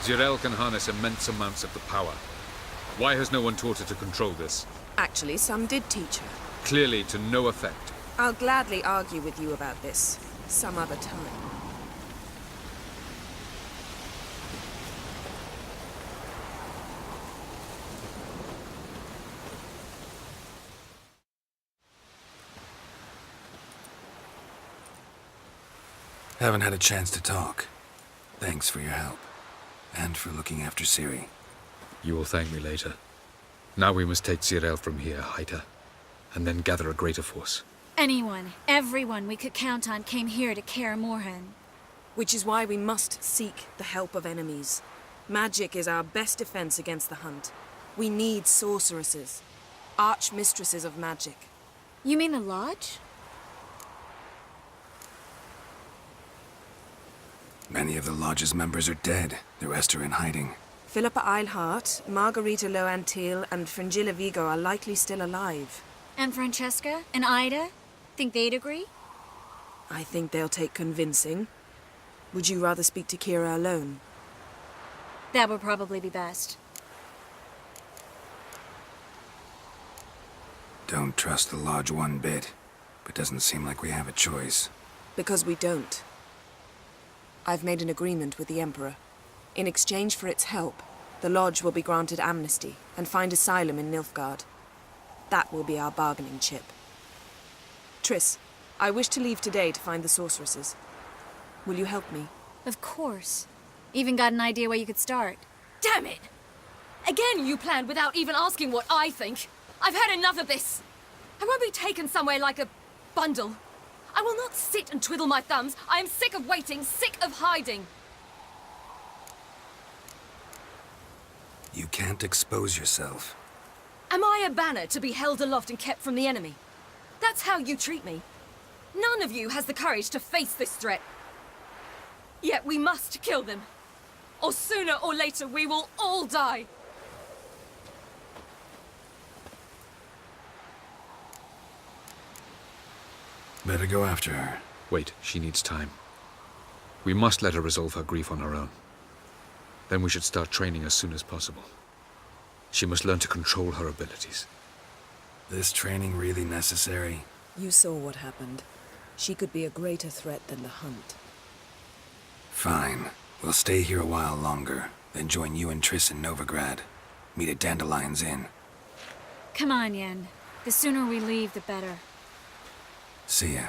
Jirel can harness immense amounts of the power. Why has no one taught her to control this? Actually, some did teach her. Clearly to no effect. I'll gladly argue with you about this some other time. Haven't had a chance to talk. Thanks for your help. And for looking after Ciri. You will thank me later. Now we must take Jirel from here, hide her, and then gather a greater force. Anyone, everyone we could count on came here to Kaer Morhen. Which is why we must seek the help of enemies. Magic is our best defense against the hunt. We need sorceresses. Archmistresses of magic. You mean the Lodge? Many of the Lodge's members are dead. The rest are in hiding. Philippa Eilhart, Margarita Loantil, and Fringilla Vigo are likely still alive. And Francesca? And Ida? Think they'd agree? I think they'll take convincing. Would you rather speak to Kira alone? That would probably be best. Don't trust the Lodge one bit, but doesn't seem like we have a choice. Because we don't. I've made an agreement with the Emperor. In exchange for its help, the Lodge will be granted amnesty and find asylum in Nilfgaard. That will be our bargaining chip. Triss, I wish to leave today to find the sorceresses. Will you help me? Of course. Even got an idea where you could start. Damn it! Again you planned without even asking what I think. I've had enough of this. I won't be taken somewhere like a bundle. I will not sit and twiddle my thumbs. I am sick of waiting, sick of hiding. You can't expose yourself. Am I a banner to be held aloft and kept from the enemy? That's how you treat me. None of you has the courage to face this threat. Yet we must kill them. Or sooner or later we will all die. Better go after her. Wait, she needs time. We must let her resolve her grief on her own. Then we should start training as soon as possible. She must learn to control her abilities. This training really necessary? You saw what happened. She could be a greater threat than the hunt. Fine. We'll stay here a while longer, then join you and Triss in Novigrad. Meet at Dandelion's Inn. Come on, Yen. The sooner we leave, the better. See ya.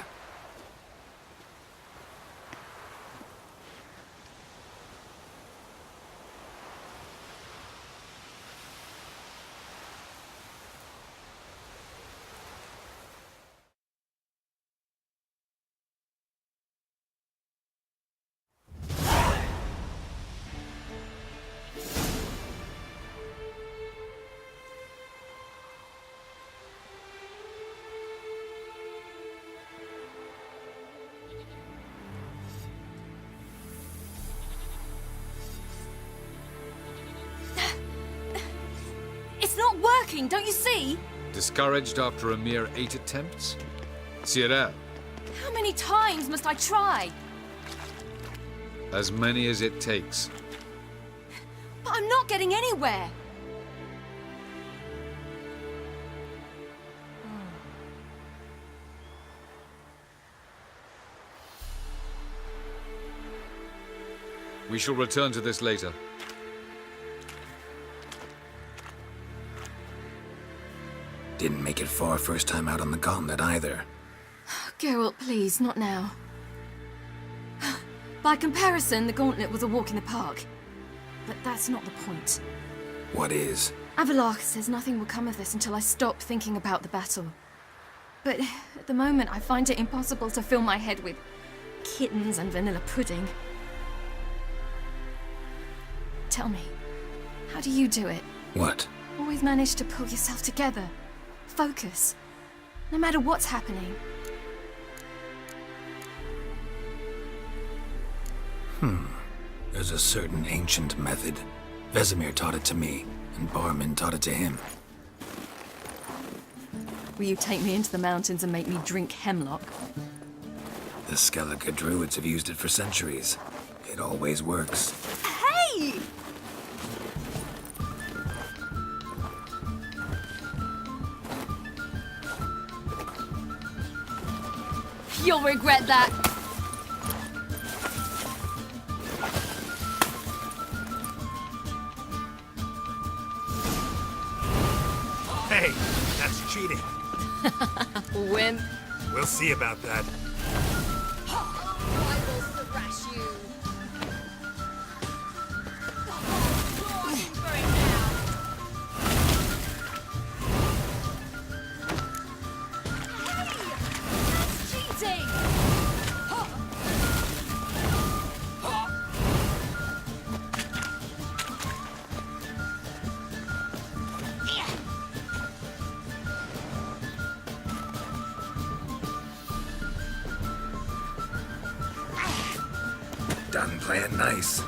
It's not working, don't you see? Discouraged after a mere 8 attempts? Jirel, How many times must I try? as many as it takes. But I'm not getting anywhere. We shall return to this later. Didn't make it far first time out on the gauntlet either. Geralt, please, not now. By comparison, the gauntlet was a walk in the park. But that's not the point. What is? Avallac'h says nothing will come of this until I stop thinking about the battle. But at the moment, I find it impossible to fill my head with kittens and vanilla pudding. Tell me, how do you do it? What? Always manage to pull yourself together. Focus. No matter what's happening. There's a certain ancient method. Vesemir taught it to me, and Barman taught it to him. Will you take me into the mountains and make me drink hemlock? The Skellige druids have used it for centuries. It always works. Hey! You'll regret that. Hey, that's cheating. Wimp. We'll see about that. I will thrash you. Done playing nice.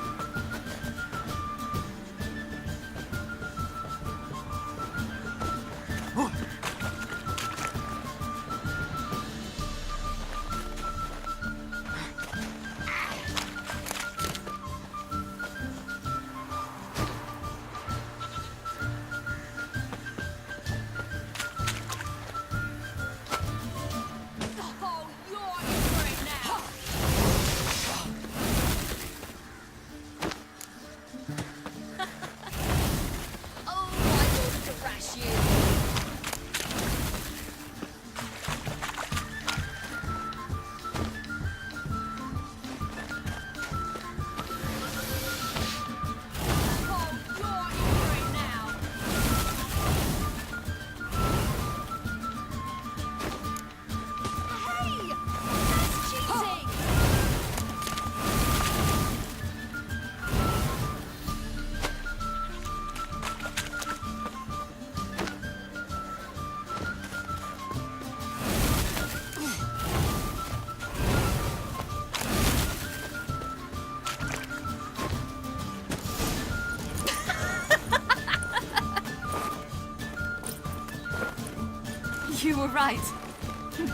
You were right.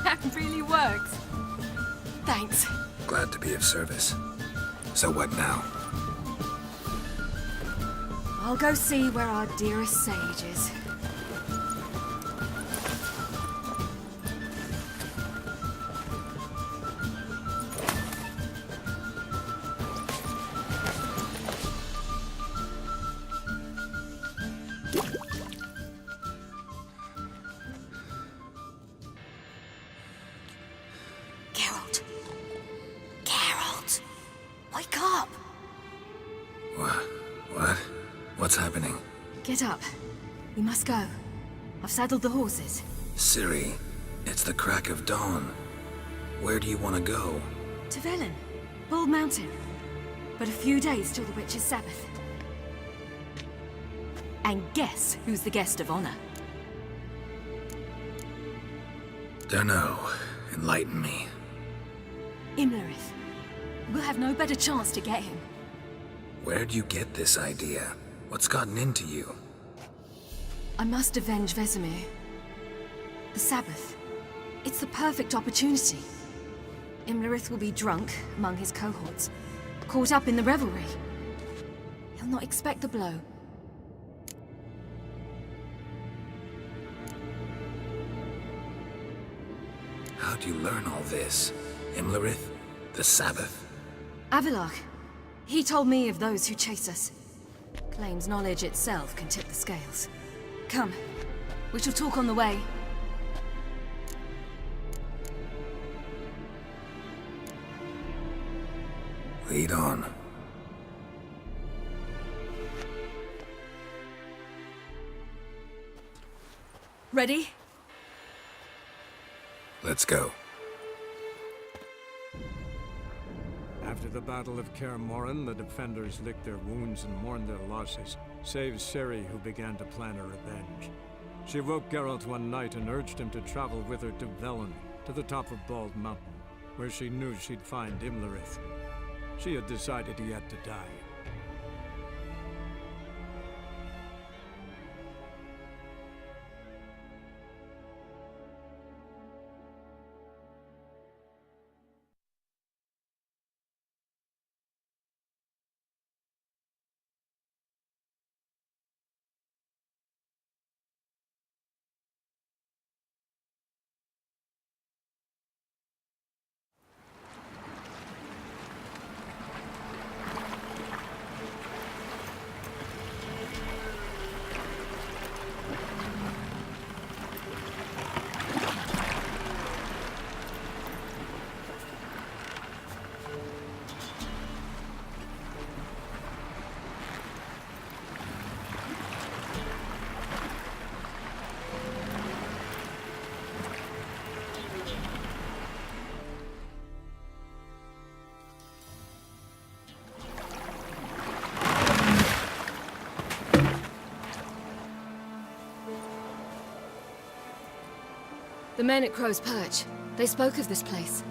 That really worked. Thanks. Glad to be of service. So what now? I'll go see where our dearest sage is. Geralt, wake up! What? What's happening? Get up. We must go. I've saddled the horses. Ciri, it's the crack of dawn. Where do you want to go? To Velen, Bald Mountain. But a few days till the Witch's Sabbath. And guess who's the guest of honor? Dunno. Enlighten me. Imlerith. We'll have no better chance to get him. Where'd you get this idea? What's gotten into you? I must avenge Vesemir. The Sabbath. It's the perfect opportunity. Imlerith will be drunk among his cohorts, caught up in the revelry. He'll not expect the blow. How'd you learn all this? Imlerith? The Sabbath? Avilark. He told me of those who chase us. Claims knowledge itself can tip the scales. Come. We shall talk on the way. Lead on. Ready? Let's go. After the Battle of Kaer Morhen, the defenders licked their wounds and mourned their losses, save Ciri, who began to plan her revenge. She woke Geralt one night and urged him to travel with her to Velen, to the top of Bald Mountain, where she knew she'd find Imlerith. She had decided he had to die. The men at Crow's Perch, they spoke of this place.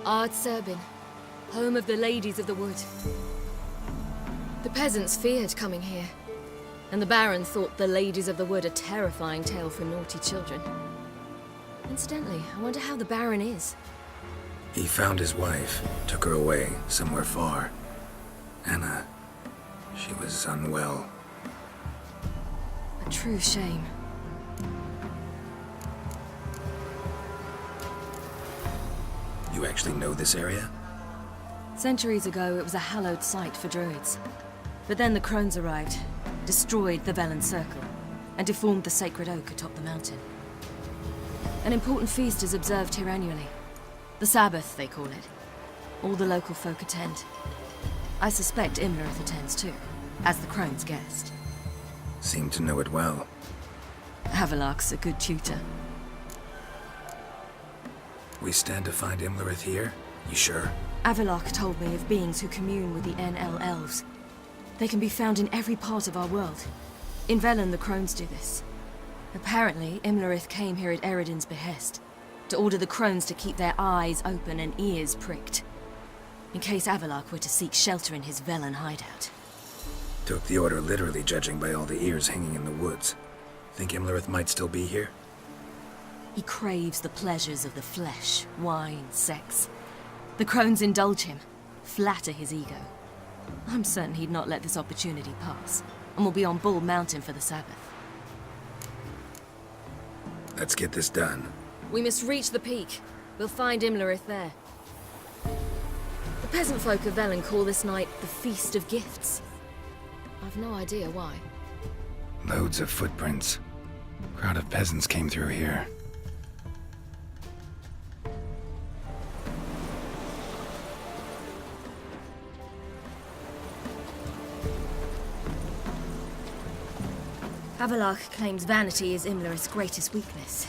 Ard Serbin, home of the Ladies of the Wood. The peasants feared coming here, and the Baron thought the Ladies of the Wood a terrifying tale for naughty children. Incidentally, I wonder how the Baron is. He found his wife, took her away, somewhere far. Anna, she was unwell. A true shame. You actually know this area? Centuries ago, it was a hallowed site for druids. But then the crones arrived, destroyed the Velen Circle, and deformed the sacred oak atop the mountain. An important feast is observed here annually. The Sabbath, they call it. All the local folk attend. I suspect Imlerith attends too, as the crone's guest. Seem to know it well. Havelark's a good tutor. We stand to find Imlerith here? You sure? Avilark told me of beings who commune with the NL elves. They can be found in every part of our world. In Velen, the crones do this. Apparently, Imlerith came here at Eredin's behest, to order the crones to keep their eyes open and ears pricked, in case Avilark were to seek shelter in his Velen hideout. Took the order literally, judging by all the ears hanging in the woods. Think Imlerith might still be here? He craves the pleasures of the flesh, wine, sex. The crones indulge him, flatter his ego. I'm certain he'd not let this opportunity pass, and will be on Bull Mountain for the Sabbath. Let's get this done. We must reach the peak. We'll find Imlerith there. The peasant folk of Velen call this night the Feast of Gifts. I've no idea why. Loads of footprints. Crowd of peasants came through here. Avilark claims vanity is Imlerith's greatest weakness.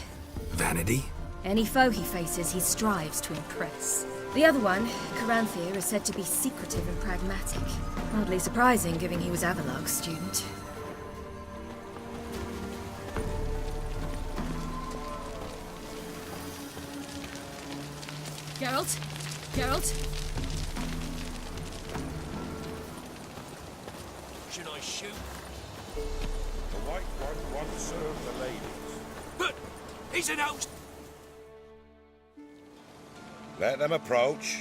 Vanity? Any foe he faces, he strives to impress. The other one, Caranthir, is said to be secretive and pragmatic. Hardly surprising, given he was Avilark's student. Geralt? Geralt? Should I shoot? The White One once served the ladies. But he's an out. Let them approach.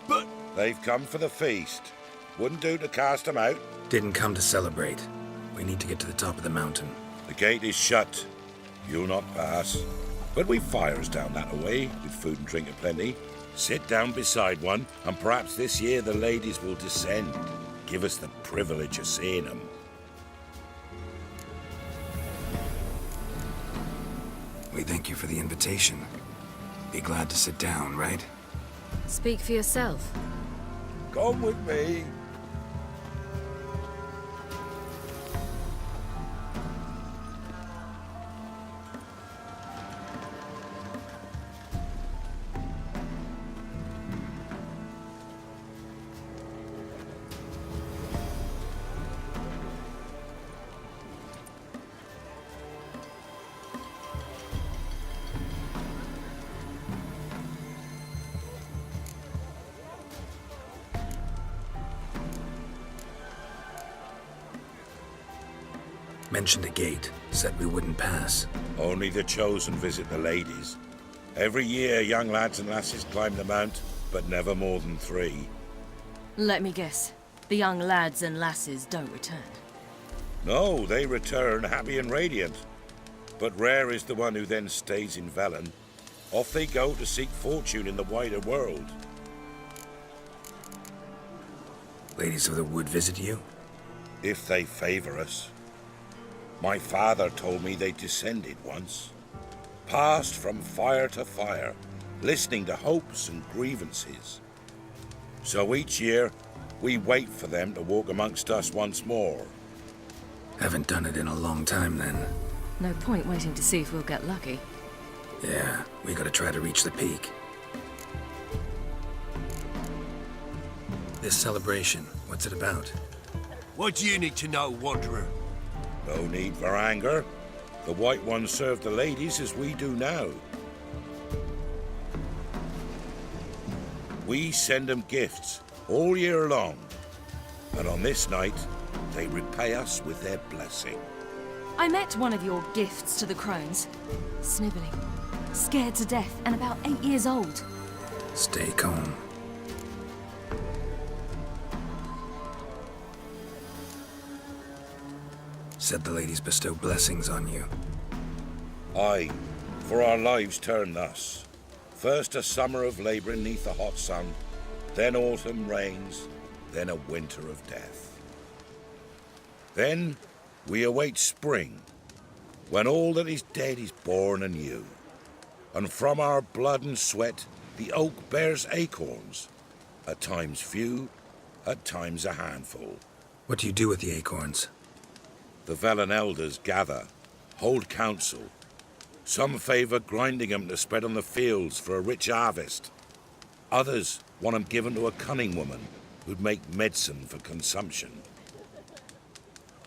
But They've come for the feast. Wouldn't do to cast them out. Didn't come to celebrate. We need to get to the top of the mountain. The gate is shut. You'll not pass. But we've fires down that way, with food and drink aplenty. Sit down beside one, and perhaps this year the ladies will descend. Give us the privilege of seeing them. We thank you for the invitation. Be glad to sit down, right? Speak for yourself. Come with me. Mentioned a gate. Said we wouldn't pass. Only the chosen visit the ladies. Every year, young lads and lasses climb the mount, but never more than 3. Let me guess. The young lads and lasses don't return. No, they return happy and radiant. But rare is the one who then stays in Velen. Off they go to seek fortune in the wider world. Ladies of the Wood visit you? If they favor us. My father told me they descended once. Passed from fire to fire, listening to hopes and grievances. So each year, we wait for them to walk amongst us once more. Haven't done it in a long time then. No point waiting to see if we'll get lucky. Yeah, we gotta try to reach the peak. This celebration, what's it about? what do you need to know, Wanderer? No need for anger. The White Ones serve the ladies as we do now. We send them gifts all year long, and on this night, they repay us with their blessing. I met one of your gifts to the crones. Snivelling, scared to death, and about 8 years old. Stay calm. Said the ladies bestow blessings on you. Aye, for our lives turn thus. First a summer of labouring neath the hot sun, then autumn rains, then a winter of death. Then we await spring, when all that is dead is born anew. And from our blood and sweat the oak bears acorns, at times few, at times a handful. What do you do with the acorns? The Velen elders gather, hold council. Some favour grinding 'em to spread on the fields for a rich harvest. Others want 'em given to a cunning woman who'd make medicine for consumption.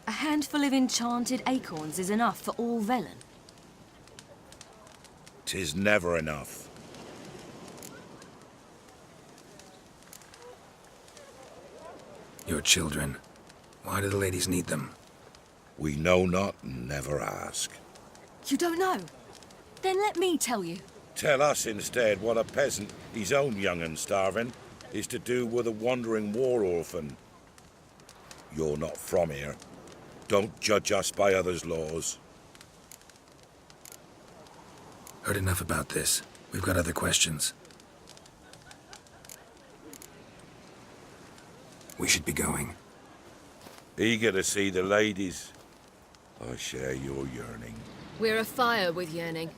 A handful of enchanted acorns is enough for all Velen. 'Tis never enough. Your children. Why do the ladies need them? We know not and never ask. You don't know? Then let me tell you. Tell us instead what a peasant, his own young and starving, is to do with a wandering war orphan. You're not from here. Don't judge us by others' laws. Heard enough about this. We've got other questions. We should be going. Eager to see the ladies. I share your yearning. We're afire with yearning.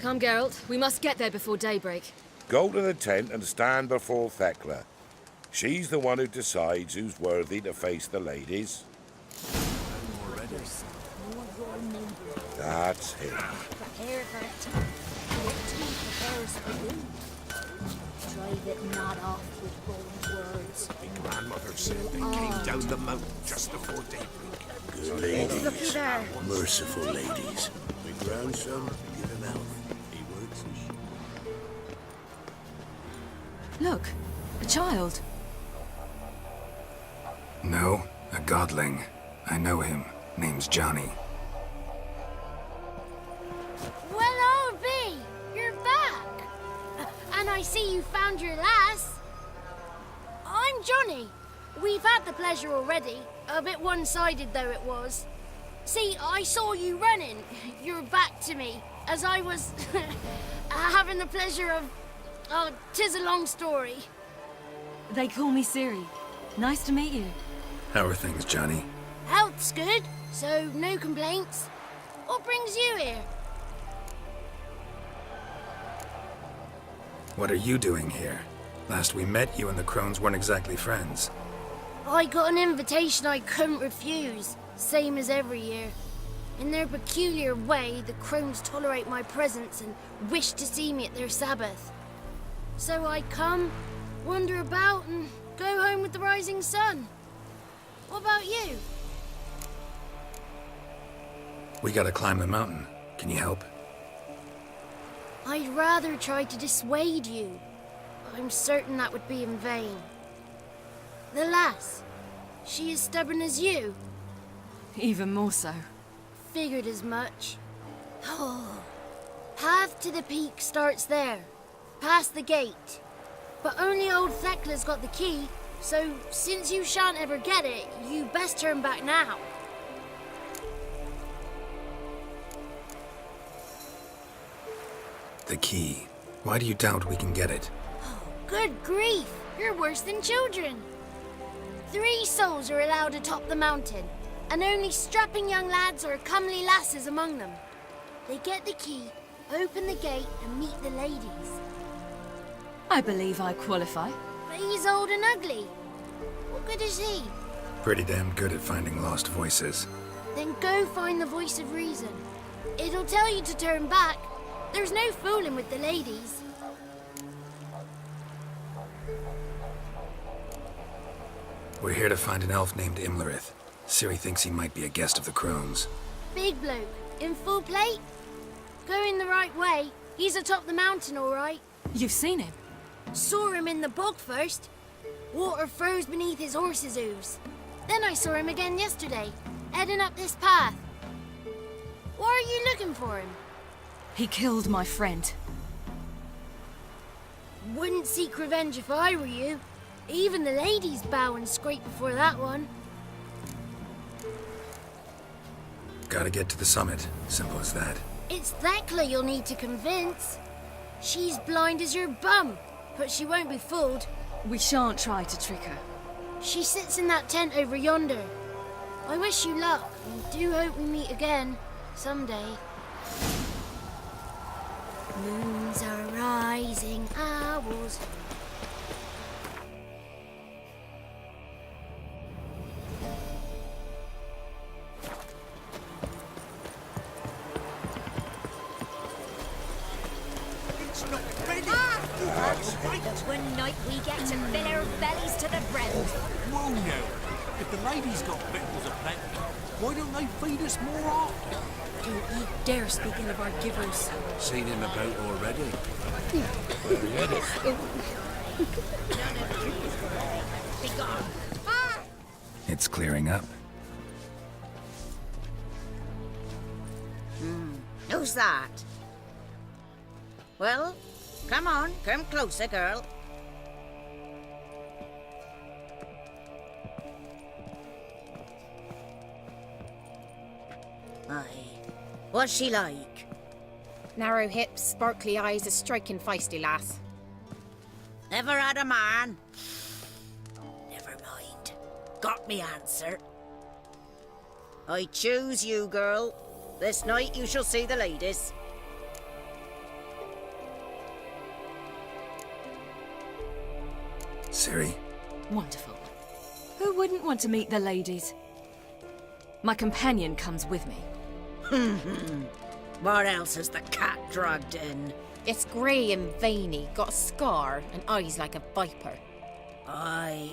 Come, Geralt. We must get there before daybreak. Go to the tent and stand before Thekla. She's the one who decides who's worthy to face the ladies. That's him. Prepare for attack. Your team prepares for you. Drive it not off with bold words. My grandmother said they came down the mountain just before daybreak. Good ladies. Looky there. Merciful ladies. My grandson, give him health. He works and Look, a child. No, a godling. I know him. Name's Johnny. Well, I'll be. You're back. And I see you found your lass. I'm Johnny. We've had the pleasure already. A bit one-sided though it was. See, I saw you running. Your back to me. As I was having the pleasure of... Oh, 'tis a long story. They call me Ciri. Nice to meet you. How are things, Johnny? Health's good, so no complaints. What brings you here? What are you doing here? Last we met, you and the crones weren't exactly friends. I got an invitation I couldn't refuse, same as every year. In their peculiar way, the crones tolerate my presence and wish to see me at their Sabbath. So I come, wander about, and go home with the rising sun. What about you? We gotta climb the mountain. Can you help? I'd rather try to dissuade you. I'm certain that would be in vain. The lass, she as stubborn as you? Even more so. Figured as much. Path to the peak starts there, past the gate. But only old Thekla's got the key, so since you shan't ever get it, you best turn back now. The key. Why do you doubt we can get it? Good grief, you're worse than children. 3 souls are allowed atop the mountain, and only strapping young lads or comely lasses among them. They get the key, open the gate, and meet the ladies. I believe I qualify. But he's old and ugly. What good is he? Pretty damn good at finding lost voices. Then go find the voice of reason. It'll tell you to turn back. There's no fooling with the ladies. We're here to find an elf named Imlerith. Ciri thinks he might be a guest of the crones. Big bloke, In full plate? Going the right way. He's atop the mountain, all right. You've seen him? Saw him in the bog first. Water froze beneath his horse's hooves. Then I saw him again yesterday, heading up this path. Why are you looking for him? He killed my friend. Wouldn't seek revenge if I were you. Even the ladies bow and scrape before that one. Gotta get to the summit. Simple as that. It's Thekla you'll need to convince. She's blind as your bum, but she won't be fooled. We shan't try to trick her. She sits in that tent over yonder. I wish you luck, and do hope we meet again, someday. Moons are rising, owls. One night we get to fill our bellies to the brim. Whoa now. If the ladies got victuals aplenty, why don't they feed us more often? Don't you dare speak ill of our givers. Seen him about already. It's clearing up. Who's that? Well, come on, come closer, girl. Aye. What's she like? Narrow hips, sparkly eyes, a striking feisty lass. Ever had a man? Never mind. Got me answer. I choose you, girl. This night you shall see the ladies. Ciri. Wonderful. Who wouldn't want to meet the ladies? My companion comes with me. What else has the cat dragged in? It's grey and veiny, got a scar, and eyes like a viper. Aye.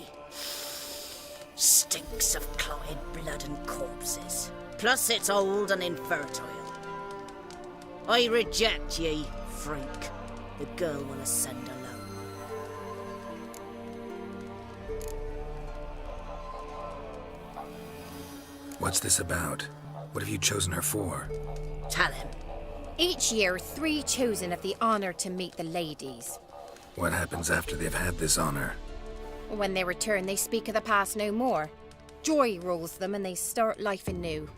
Stinks of clotted blood and corpses. Plus it's old and infertile. I reject ye, freak. The girl will ascend alone. What's this about? What have you chosen her for? Tell him. Each year, 3 chosen have the honour to meet the ladies. What happens after they've had this honor? When they return, they speak of the past no more. Joy rules them and they start life anew.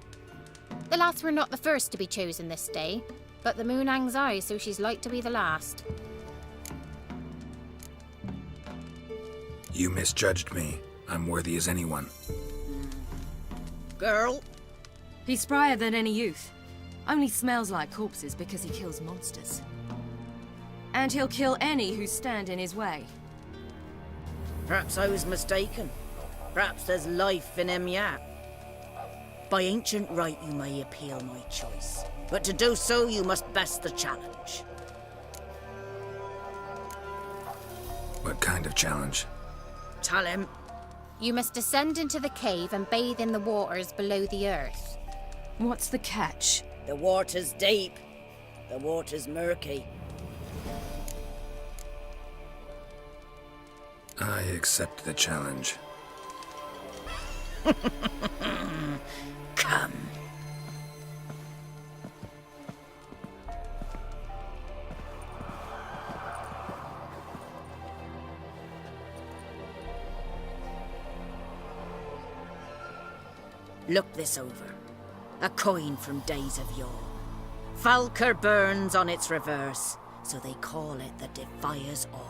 The lass were not the first to be chosen this day, but the moon hangs high, so she's like to be the last. You misjudged me. I'm worthy as anyone. Girl? He's sprier than any youth. Only smells like corpses because he kills monsters. And he'll kill any who stand in his way. Perhaps I was mistaken. Perhaps there's life in him yet. By ancient right you may appeal my choice, but to do so you must best the challenge. What kind of challenge? Tell him. You must descend into the cave and bathe in the waters below the earth. What's the catch? The water's deep. The water's murky. I accept the challenge. Come. Look this over. A coin from days of yore. Falker burns on its reverse, so they call it the Defier's Oran.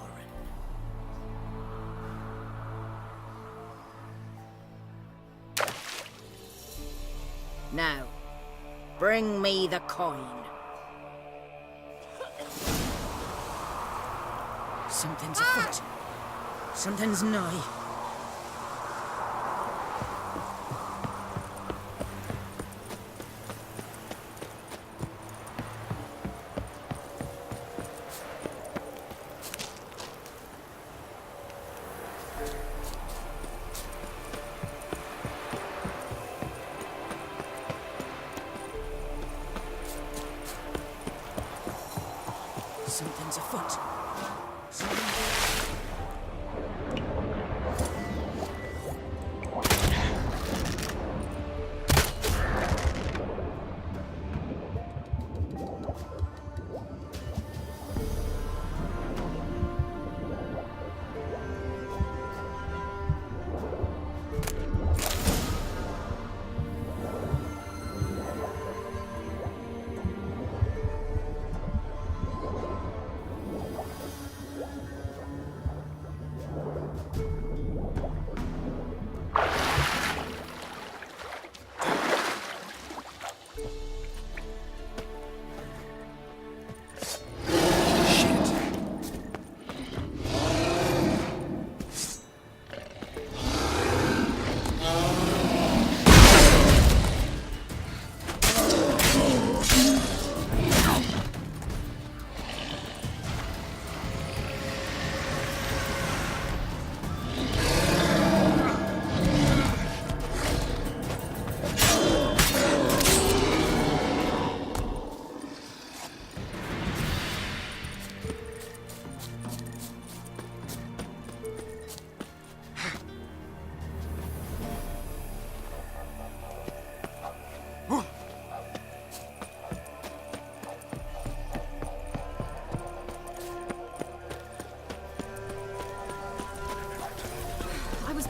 Now, bring me the coin. Something's afoot. Something's nigh. afoot.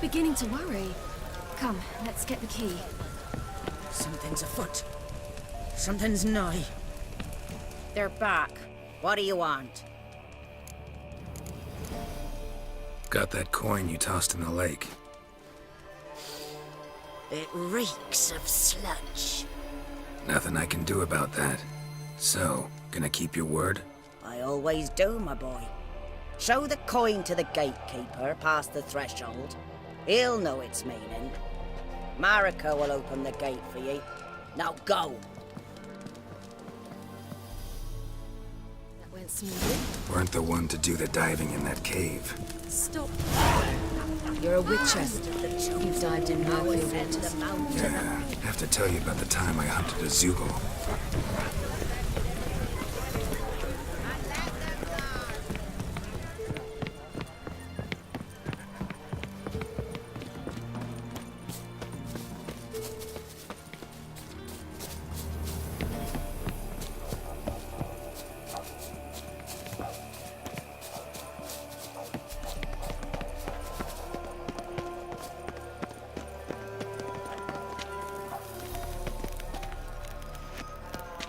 Beginning to worry. Come, let's get the key. Something's afoot. Something's nigh. They're back. What do you want? Got that coin you tossed in the lake. It reeks of sludge. Nothing I can do about that. So, gonna keep your word? I always do, my boy. Show the coin to the gatekeeper past the threshold. He'll know its meaning. Marika will open the gate for you. Now go! That went smoothly. Weren't the one to do the diving in that cave. Stop. You're a witcher. You've dived in Murfield waters. Yeah, have to tell you about the time I hunted a Zoogle.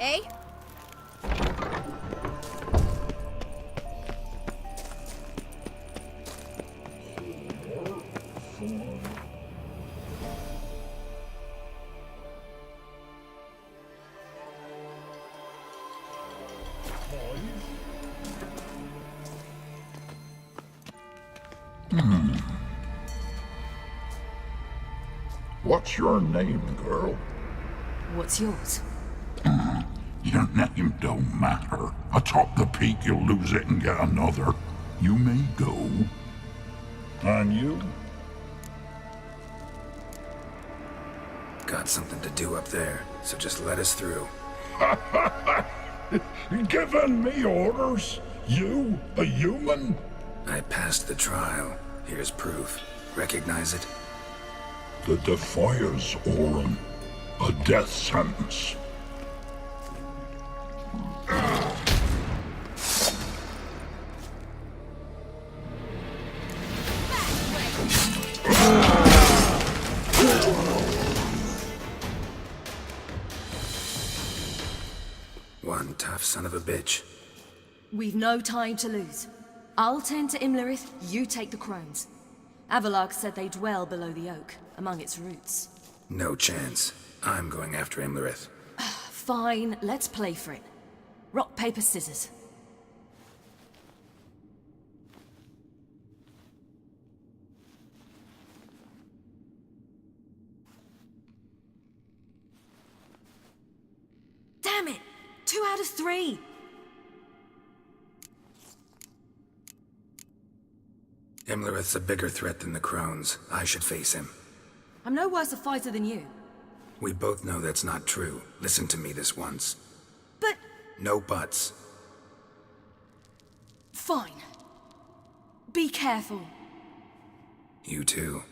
Eh? What's your name, girl? What's yours? Your name don't matter. Atop the peak, you'll lose it and get another. You may go. And you? Got something to do up there, so just let us through. Giving me orders? You, a human? I passed the trial. Here's proof. Recognize it? The Defier's Orin. A death sentence. One tough son of a bitch. We've no time to lose. I'll tend to Imlerith, you take the crones. Avalark said they dwell below the oak, among its roots. No chance. I'm going after Imlerith. Fine, let's play for it. Rock, paper, scissors. Damn it! 2 out of 3! Imlerith's a bigger threat than the crones. I should face him. I'm no worse a fighter than you. We both know that's not true. Listen to me this once. But... No buts. Fine. Be careful. You too.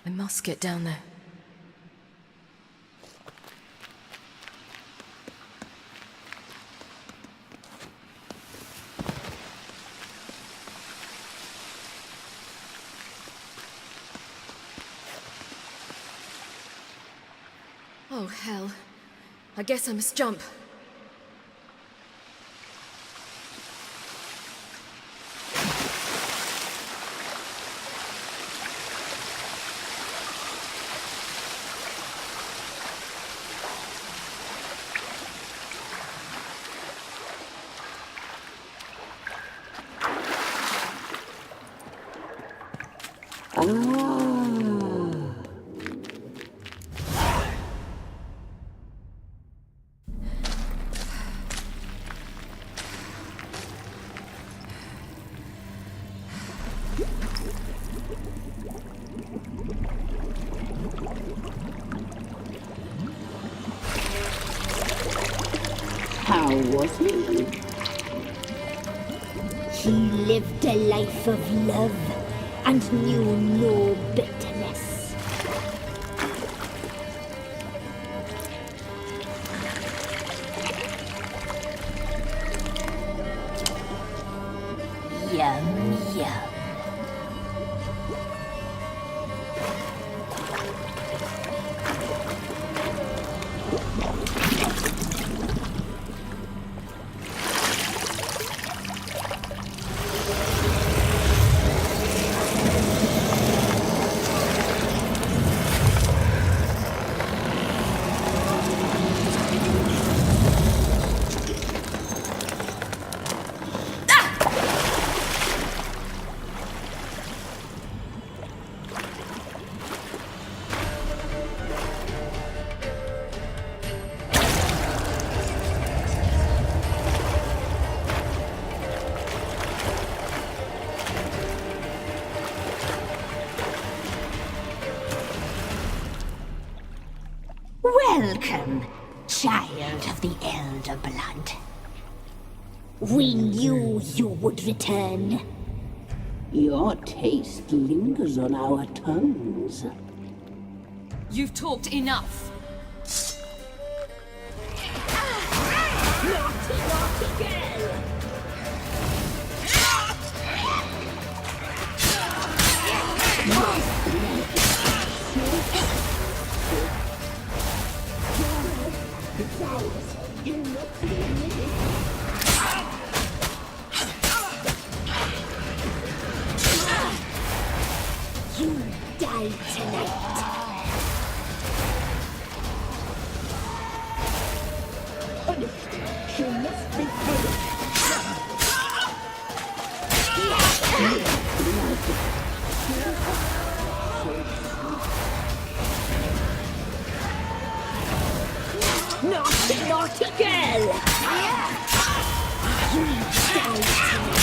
I must get down there. Oh, hell. I guess I must jump. How was he? He lived a life of love and knew no bitterness. Yum, yum. Welcome, child of the Elder Blood. We knew you would return. Your taste lingers on our tongues. You've talked enough. Naughty, naughty girl! You die tonight. She must be punished. Naughty, naughty girl! You die tonight.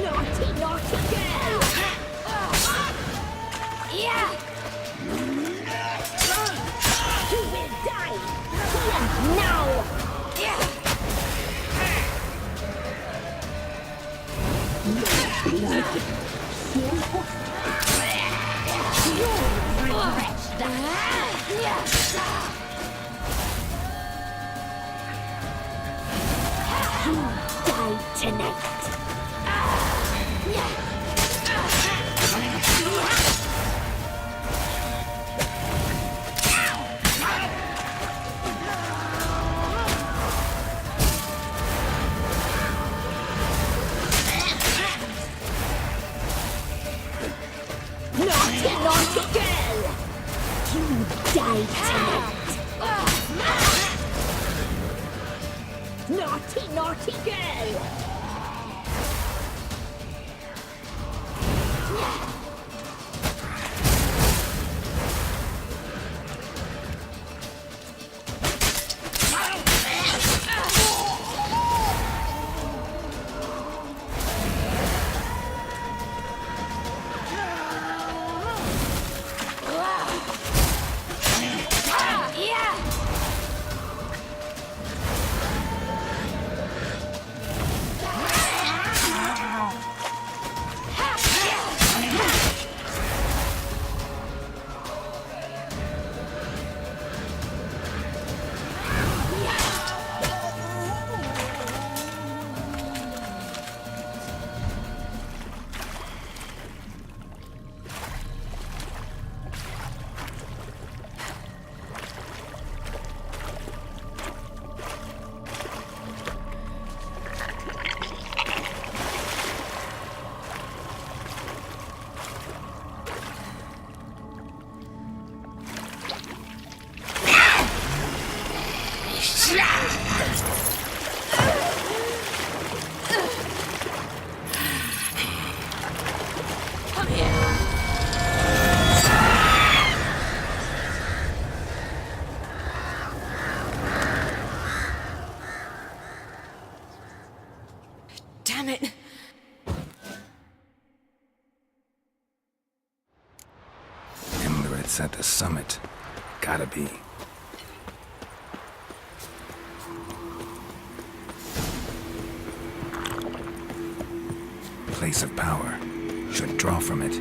Naughty, naughty girl! Yeah! You will die! Here, now! You'll regret that! Die tonight! Naughty, naughty girl! You die tonight! Naughty, naughty girl! Damn it! Imlerith's at the summit. Gotta be. Place of power. Should draw from it.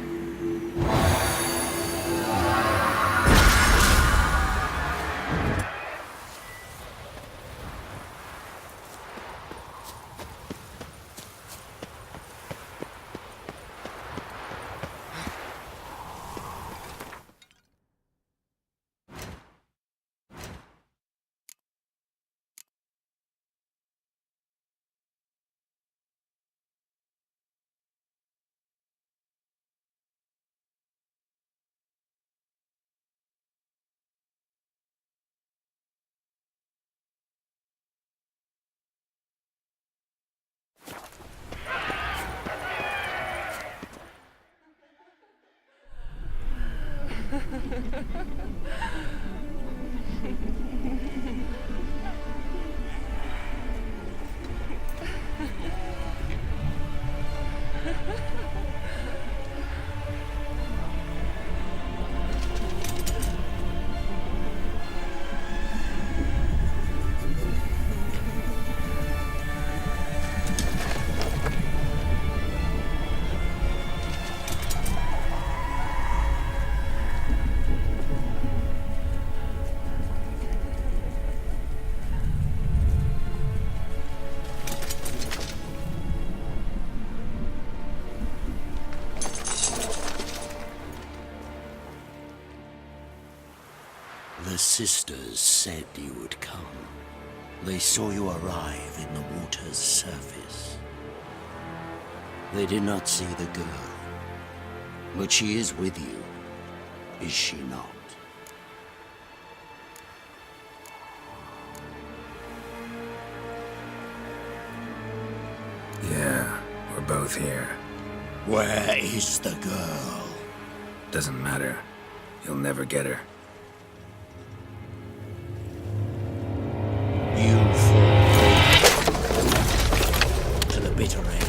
The sisters said you would come. They saw you arrive in the water's surface. They did not see the girl. But she is with you, is she not? Yeah, we're both here. Where is the girl? Doesn't matter. You'll never get her. You fall to the bitter end.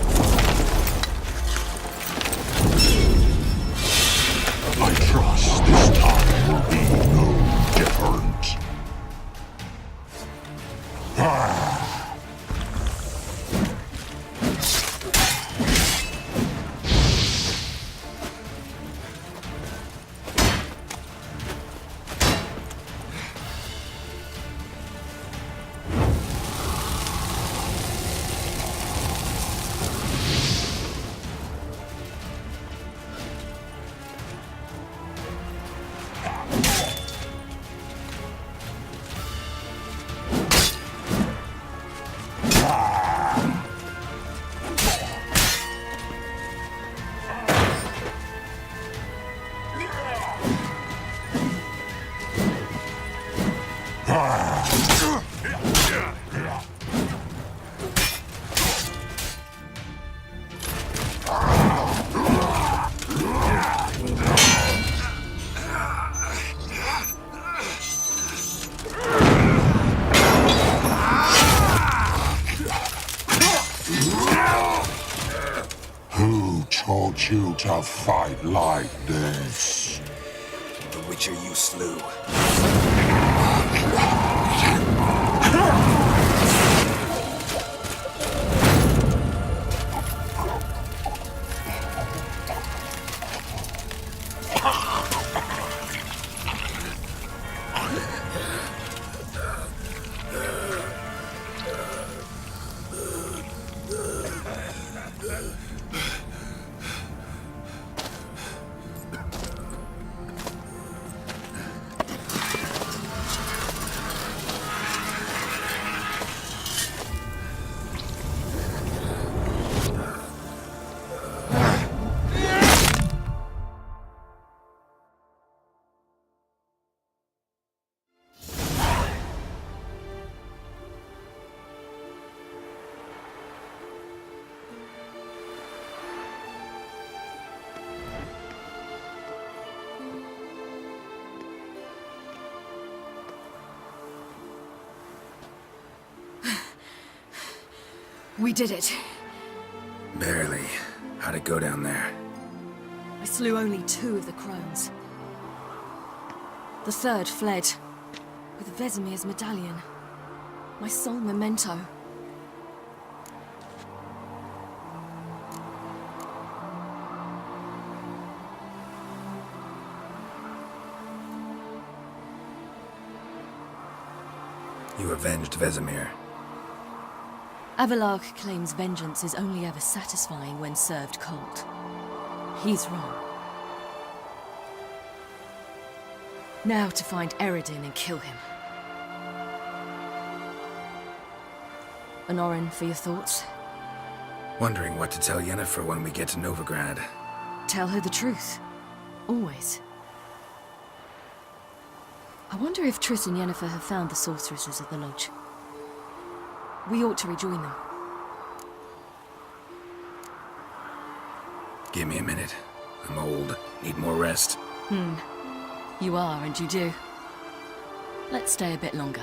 Who taught you to fight like this? The Witcher you slew. We did it. Barely. How'd it go down there? I slew only 2 of the crones. The 3rd fled, with Vesemir's medallion. My sole memento. You avenged Vesemir. Avalark claims vengeance is only ever satisfying when served cold. He's wrong. Now to find Eredin and kill him. Honorin, for your thoughts? Wondering what to tell Yennefer when we get to Novigrad. Tell her the truth. Always. I wonder if Triss and Yennefer have found the sorceresses at the lodge. We ought to rejoin them. Give me a minute. I'm old. Need more rest. You are, and you do. Let's stay a bit longer.